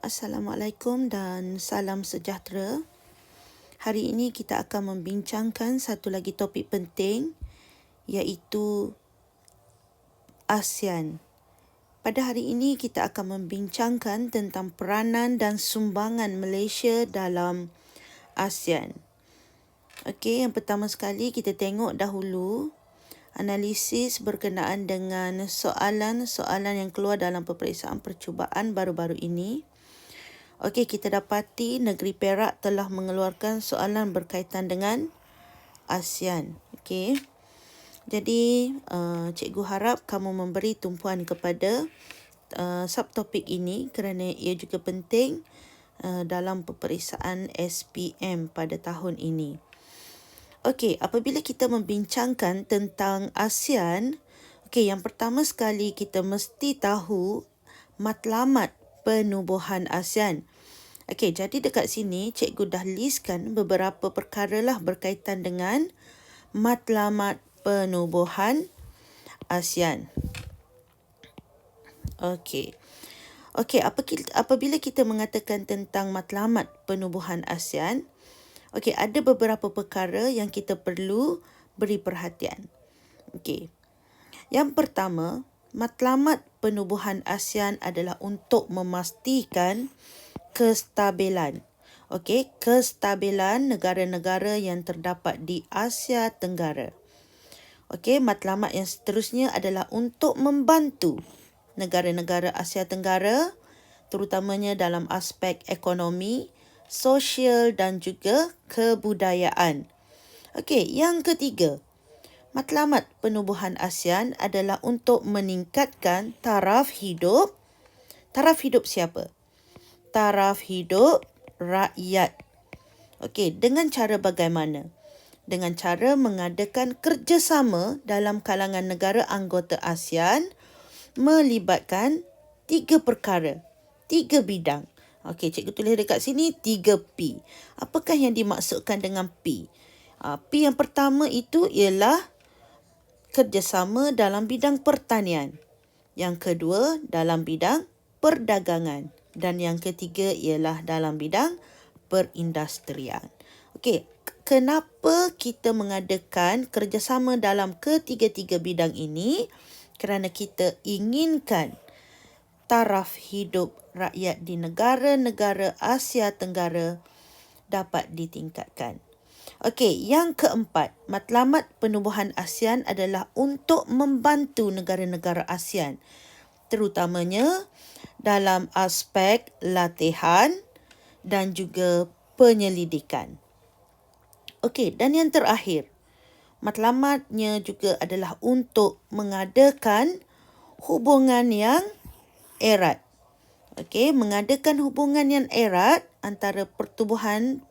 Assalamualaikum dan salam sejahtera. Hari ini kita akan membincangkan satu lagi topik penting iaitu ASEAN. Pada hari ini kita akan membincangkan tentang peranan dan sumbangan Malaysia dalam ASEAN. Okey, yang pertama sekali kita tengok dahulu analisis berkenaan dengan soalan-soalan yang keluar dalam peperiksaan percubaan baru-baru ini. Okey, kita dapati negeri Perak telah mengeluarkan soalan berkaitan dengan ASEAN. Okey. Jadi, cikgu harap kamu memberi tumpuan kepada subtopik ini kerana ia juga penting dalam peperiksaan SPM pada tahun ini. Okey, apabila kita membincangkan tentang ASEAN, okey, yang pertama sekali kita mesti tahu matlamat penubuhan ASEAN. Okey, jadi dekat sini cikgu dah listkan beberapa perkara lah berkaitan dengan matlamat penubuhan ASEAN. Okey. Okey, apabila kita mengatakan tentang matlamat penubuhan ASEAN, okey, ada beberapa perkara yang kita perlu beri perhatian. Okey. Yang pertama, matlamat penubuhan ASEAN adalah untuk memastikan kestabilan. Okey, kestabilan negara-negara yang terdapat di Asia Tenggara. Okey, matlamat yang seterusnya adalah untuk membantu negara-negara Asia Tenggara terutamanya dalam aspek ekonomi, sosial dan juga kebudayaan. Okey, yang ketiga, matlamat penubuhan ASEAN adalah untuk meningkatkan taraf hidup. Taraf hidup siapa? Taraf hidup rakyat. Okey, dengan cara bagaimana? Dengan cara mengadakan kerjasama dalam kalangan negara anggota ASEAN melibatkan 3 perkara, 3 bidang. Okey, cikgu tulis dekat sini 3P. Apakah yang dimaksudkan dengan P? P yang pertama itu ialah kerjasama dalam bidang pertanian. Yang kedua dalam bidang perdagangan. Dan yang ketiga ialah dalam bidang perindustrian. Okey, kenapa kita mengadakan kerjasama dalam ketiga-tiga bidang ini? Kerana kita inginkan taraf hidup rakyat di negara-negara Asia Tenggara dapat ditingkatkan. Okey, yang keempat, matlamat penubuhan ASEAN adalah untuk membantu negara-negara ASEAN terutamanya dalam aspek latihan dan juga penyelidikan. Okey, dan yang terakhir, matlamatnya juga adalah untuk mengadakan hubungan yang erat. Okey, mengadakan hubungan yang erat antara pertubuhan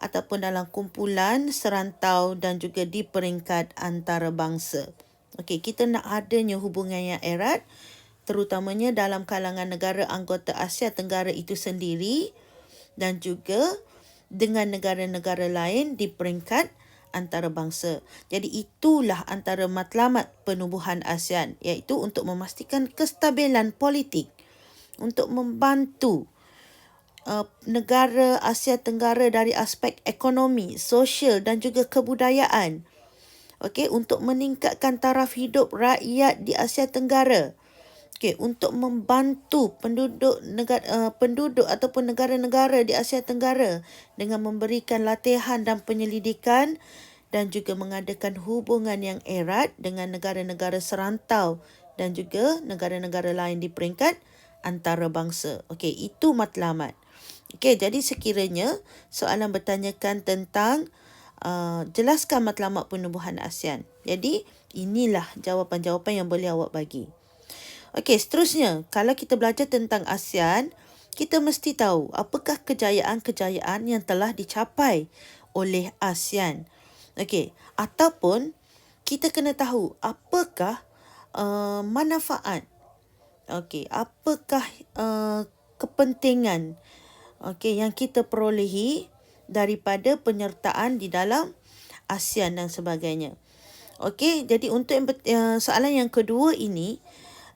ataupun dalam kumpulan serantau dan juga di peringkat antarabangsa. Okey, kita nak adanya hubungan yang erat terutamanya dalam kalangan negara anggota Asia Tenggara itu sendiri dan juga dengan negara-negara lain di peringkat antarabangsa. Jadi itulah antara matlamat penubuhan ASEAN, iaitu untuk memastikan kestabilan politik, untuk membantu negara Asia Tenggara dari aspek ekonomi, sosial dan juga kebudayaan. Okey, untuk meningkatkan taraf hidup rakyat di Asia Tenggara. Okey, untuk membantu penduduk ataupun negara-negara di Asia Tenggara dengan memberikan latihan dan penyelidikan dan juga mengadakan hubungan yang erat dengan negara-negara serantau dan juga negara-negara lain di peringkat antarabangsa. Okey, itu matlamat. Okey, jadi sekiranya soalan bertanyakan tentang jelaskan matlamat penubuhan ASEAN. Jadi, inilah jawapan-jawapan yang boleh awak bagi. Okey, seterusnya, kalau kita belajar tentang ASEAN, kita mesti tahu apakah kejayaan-kejayaan yang telah dicapai oleh ASEAN. Okey, ataupun kita kena tahu apakah manfaat. Okey, apakah kepentingan yang kita perolehi daripada penyertaan di dalam ASEAN dan sebagainya. Okey, jadi untuk soalan yang kedua ini,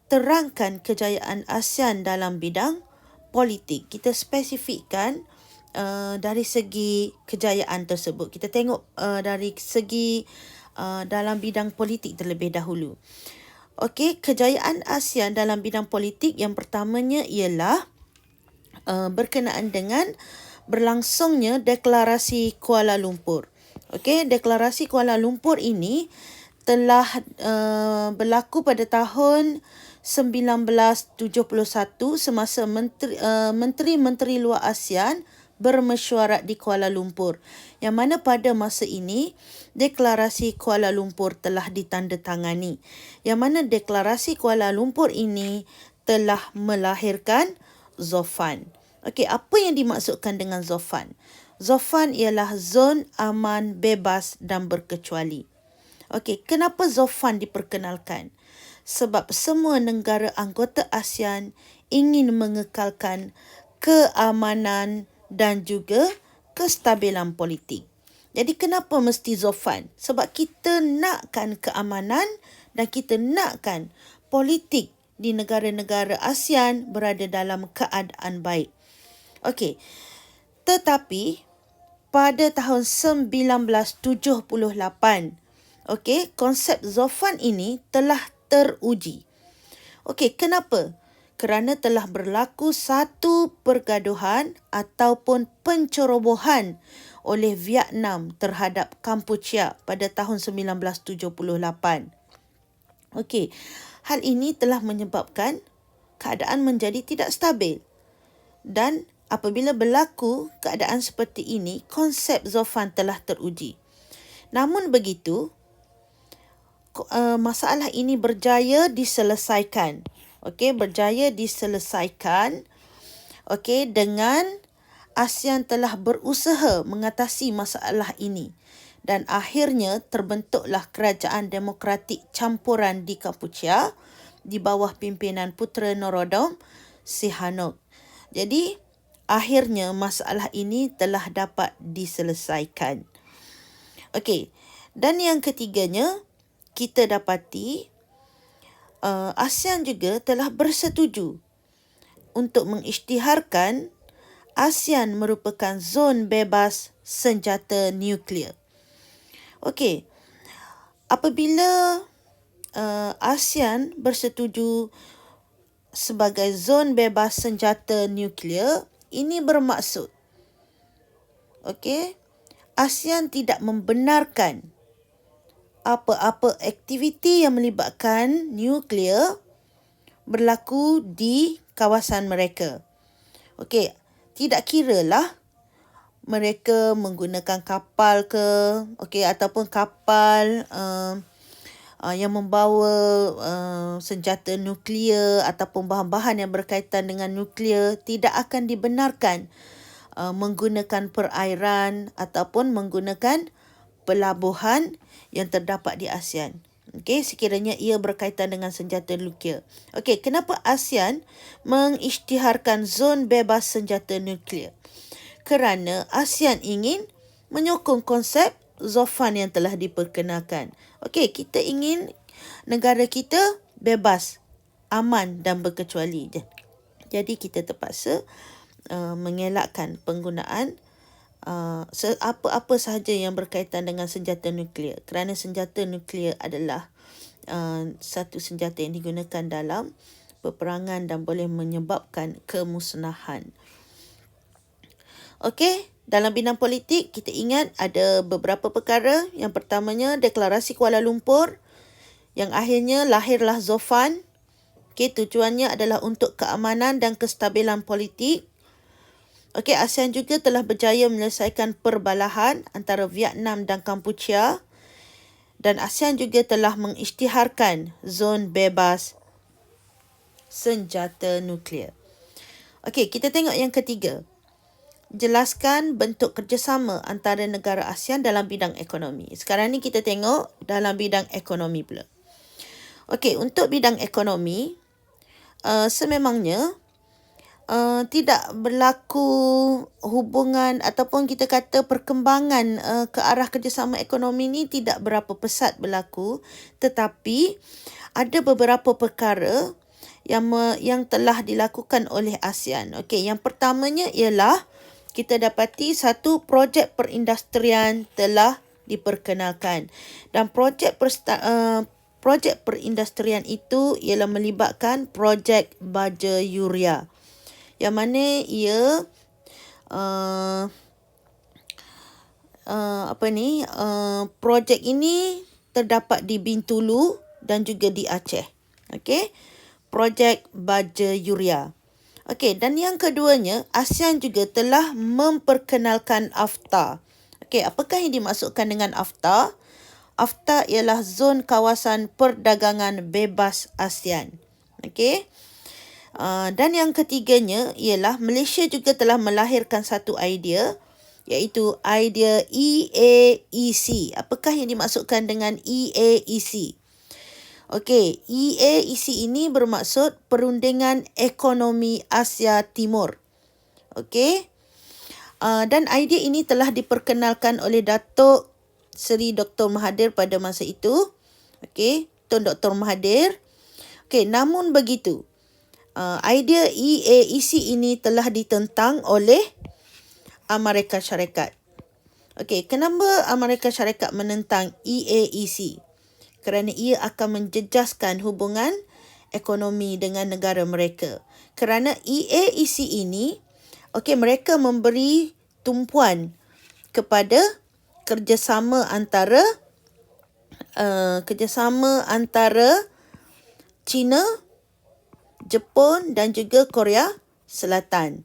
terangkan kejayaan ASEAN dalam bidang politik. Kita spesifikkan dari segi kejayaan tersebut. Kita tengok dari segi dalam bidang politik terlebih dahulu. Okey, kejayaan ASEAN dalam bidang politik yang pertamanya ialah berkenaan dengan berlangsungnya Deklarasi Kuala Lumpur. Okey, Deklarasi Kuala Lumpur ini telah berlaku pada tahun 1971 semasa Menteri-Menteri Luar ASEAN bermesyuarat di Kuala Lumpur, yang mana pada masa ini Deklarasi Kuala Lumpur telah ditandatangani, yang mana Deklarasi Kuala Lumpur ini telah melahirkan Zofan. Okey, apa yang dimaksudkan dengan Zofan? Zofan ialah zon aman, bebas dan berkecuali. Okey, kenapa Zofan diperkenalkan? Sebab semua negara anggota ASEAN ingin mengekalkan keamanan dan juga kestabilan politik. Jadi kenapa mesti Zofan? Sebab kita nakkan keamanan dan kita nakkan politik di negara-negara ASEAN berada dalam keadaan baik. Okey. Tetapi pada tahun 1978, okey, konsep Zofan ini telah teruji. Okey, kenapa? Kerana telah berlaku satu pergaduhan ataupun pencerobohan oleh Vietnam terhadap Kampuchea pada tahun 1978. Okey, hal ini telah menyebabkan keadaan menjadi tidak stabil. Dan apabila berlaku keadaan seperti ini, konsep Zofan telah teruji. Namun begitu, masalah ini berjaya diselesaikan. Okey, berjaya diselesaikan. Okey, dengan ASEAN telah berusaha mengatasi masalah ini dan akhirnya terbentuklah kerajaan demokratik campuran di Kampuchea di bawah pimpinan Putera Norodom Sihanouk. Jadi akhirnya masalah ini telah dapat diselesaikan. Okey, dan yang ketiganya, kita dapati ASEAN juga telah bersetuju untuk mengisytiharkan ASEAN merupakan zon bebas senjata nuklear. Okey, apabila ASEAN bersetuju sebagai zon bebas senjata nuklear, ini bermaksud, okey, ASEAN tidak membenarkan apa-apa aktiviti yang melibatkan nuklear berlaku di kawasan mereka. Okey, tidak kiralah mereka menggunakan kapal ke, okey, ataupun kapal yang membawa senjata nuklear ataupun bahan-bahan yang berkaitan dengan nuklear, tidak akan dibenarkan menggunakan perairan ataupun menggunakan pelabuhan yang terdapat di ASEAN. Okey, sekiranya ia berkaitan dengan senjata nuklear. Okey, kenapa ASEAN mengisytiharkan zon bebas senjata nuklear? Kerana ASEAN ingin menyokong konsep Zofan yang telah diperkenalkan. Okey, kita ingin negara kita bebas, aman dan berkecuali. Jadi kita terpaksa mengelakkan penggunaan apa-apa sahaja yang berkaitan dengan senjata nuklear, kerana senjata nuklear adalah satu senjata yang digunakan dalam peperangan dan boleh menyebabkan kemusnahan. Okey, dalam bidang politik kita ingat ada beberapa perkara. Yang pertamanya Deklarasi Kuala Lumpur, yang akhirnya lahirlah Zofan. Okey, tujuannya adalah untuk keamanan dan kestabilan politik. Okey, ASEAN juga telah berjaya menyelesaikan perbalahan antara Vietnam dan Kampuchea. Dan ASEAN juga telah mengisytiharkan zon bebas senjata nuklear. Okey, kita tengok yang ketiga. Jelaskan bentuk kerjasama antara negara ASEAN dalam bidang ekonomi. Sekarang ni kita tengok dalam bidang ekonomi pula. Okey, untuk bidang ekonomi, sememangnya tidak berlaku hubungan ataupun kita kata perkembangan ke arah kerjasama ekonomi ni tidak berapa pesat berlaku, tetapi ada beberapa perkara yang telah dilakukan oleh ASEAN. Okey, yang pertamanya ialah kita dapati satu projek perindustrian telah diperkenalkan. Dan projek perindustrian itu ialah melibatkan projek baja Yuria. Yang mana ia projek ini terdapat di Bintulu dan juga di Aceh. Okey. Projek baja Yuria. Okey, dan yang keduanya, ASEAN juga telah memperkenalkan AFTA. Okey, apakah yang dimaksudkan dengan AFTA? AFTA ialah Zon Kawasan Perdagangan Bebas ASEAN. Okey. Dan yang ketiganya ialah Malaysia juga telah melahirkan satu idea, iaitu idea EAEC. Apakah yang dimaksudkan dengan EAEC? Okey, EAEC ini bermaksud Perundingan Ekonomi Asia Timur. Okey. Dan idea ini telah diperkenalkan oleh Datuk Seri Dr. Mahathir pada masa itu. Okey, Tun Dr. Mahathir. Okey, namun begitu, idea EAEC ini telah ditentang oleh Amerika Syarikat. Okey, kenapa Amerika Syarikat menentang EAEC? Kerana ia akan menjejaskan hubungan ekonomi dengan negara mereka. Kerana EAEC ini, mereka memberi tumpuan kepada kerjasama antara China, Jepun dan juga Korea Selatan.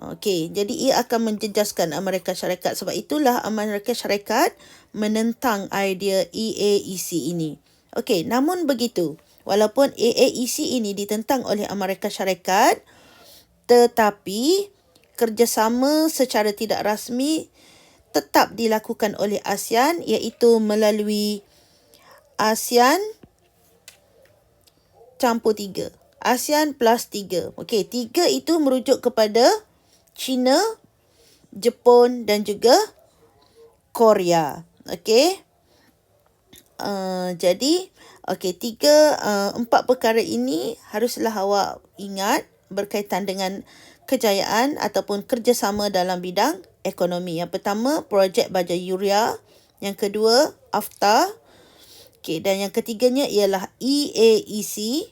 Okey, jadi ia akan menjejaskan Amerika Syarikat. Sebab itulah Amerika Syarikat menentang idea EAEC ini. Okey, namun begitu, walaupun EAEC ini ditentang oleh Amerika Syarikat, tetapi kerjasama secara tidak rasmi tetap dilakukan oleh ASEAN, iaitu melalui ASEAN campur 3. ASEAN plus 3. Okey, 3 itu merujuk kepada China, Jepun dan juga Korea. Okey. Jadi, empat perkara ini haruslah awak ingat berkaitan dengan kejayaan ataupun kerjasama dalam bidang ekonomi. Yang pertama, projek baja Yuria. Yang kedua, AFTA. Okey, dan yang ketiganya ialah EAEC.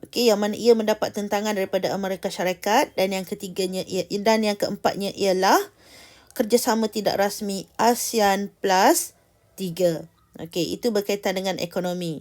Okey, yang mana ia mendapat tentangan daripada Amerika Syarikat, dan yang keempatnya ialah kerjasama tidak rasmi ASEAN plus 3. Okey, itu berkaitan dengan ekonomi.